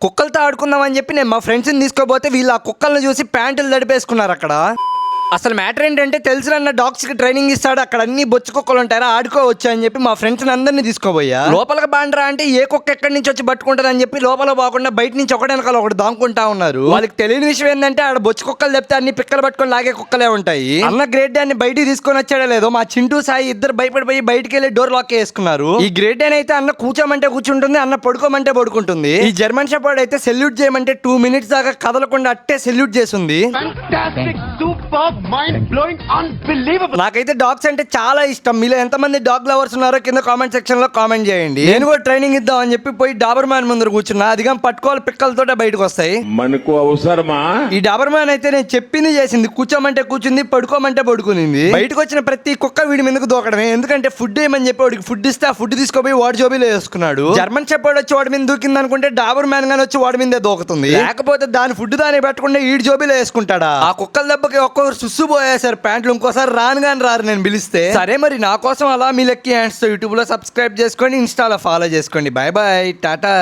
కుక్కలతో ఆడుకుందాం అని చెప్పి నేను మా ఫ్రెండ్స్ని తీసుకోబోతే వీళ్ళు ఆ కుక్కలను చూసి ప్యాంటులు తడిపేసుకున్నారు అక్కడ. అసలు మ్యాటర్ ఏంటంటే తెలిసిన డాగ్స్కి ట్రైనింగ్ ఇస్తాడు, అక్కడ అన్ని బొచ్చు కుక్కలు ఉంటారా ఆడుకోవచ్చు అని చెప్పి మా ఫ్రెండ్స్ అందరినీ తీసుకోబోయా. లోపలికి బాండ్రా అంటే ఏ కుక్క ఎక్కడి నుంచి వచ్చి పట్టుకుంటుంది అని చెప్పి లోపల పోకుండా బయట నుంచి ఒకటి వెనకాల ఒకటి దాముకుంటా ఉన్నారు. వాళ్ళకి తెలియని విషయం ఏంటంటే ఆడ బొచ్చు కుక్కలు చెప్తే అన్ని పిక్కలు పట్టుకొని లాగే కుక్కలే ఉంటాయి. అన్న గ్రేట్ డే బయటికి తీసుకొని వచ్చాడో లేదో మా చింటూ సాయి ఇద్దరు భయపడిపోయి బయటికి వెళ్ళి డోర్ లాక్ వేసుకున్నారు. ఈ గ్రేట్ డే అయితే అన్న కూర్చోమంటే కూర్చుంటుంది, అన్న పడుకోమంటే పడుకుంటుంది. ఈ జర్మన్ షెపర్డ్ అయితే సెల్యూట్ చేయమంటే 2 minutes దాకా కదలకుండా అట్టే సెల్యూట్ చేసింది. నాకైతే డాగ్స్ అంటే చాలా ఇష్టం. మీలో ఎంతమంది డాగ్ లవర్స్ ఉన్నారో కింద కామెంట్ సెక్షన్ లో కామెంట్ చేయండి. నేను కూడా ట్రైనింగ్ ఇద్దాం అని చెప్పి పోయి డాబర్ మ్యాన్ ముందర కూర్చున్నా. అదిగా పట్టుకోవాలి పిక్కలతోటే బయటకు వస్తాయి. మనకు అవసరమా? ఈ డాబర్ మ్యాన్ అయితే నేను చెప్పింది చేసింది, కూర్చోమంటే కూర్చుంది, పడుకోమంటే పడుకునింది. బయటకు వచ్చిన ప్రతి కుక్క వీడి మీదకు దూకడమే. ఎందుకంటే ఫుడ్ ఏమని చెప్పి వాడికి ఫుడ్ ఇస్తే ఆ ఫుడ్ తీసుకోపోయి వాడి జోబీలో వేసుకున్నాడు. జర్మన్ షెపర్డ్ వచ్చి వాడి మీద దూకింది అనుకుంటే డాబర్ మ్యాన్ గాని వచ్చి వాడి మీదే దూకుతుంది. లేకపోతే దాని ఫుడ్ దాన్ని పెట్టకుండా ఈడి జోబీలో వేసుకుంటాడా. ఆ కుక్కల దెబ్బకి ఒక్కొక్కరు సుస్సు పోయేసారు ప్యాంట్లు. ఇంకోసారి రాను గాని రారు నేను పిలిస్తే. సరే మరి నా కోసం అలా మీ లక్కీ హ్యాండ్స్ తో యూట్యూబ్ లో సబ్స్క్రైబ్ చేసుకోండి, ఇన్స్టాలో ఫాలో చేసుకోండి. Bye bye, Tata.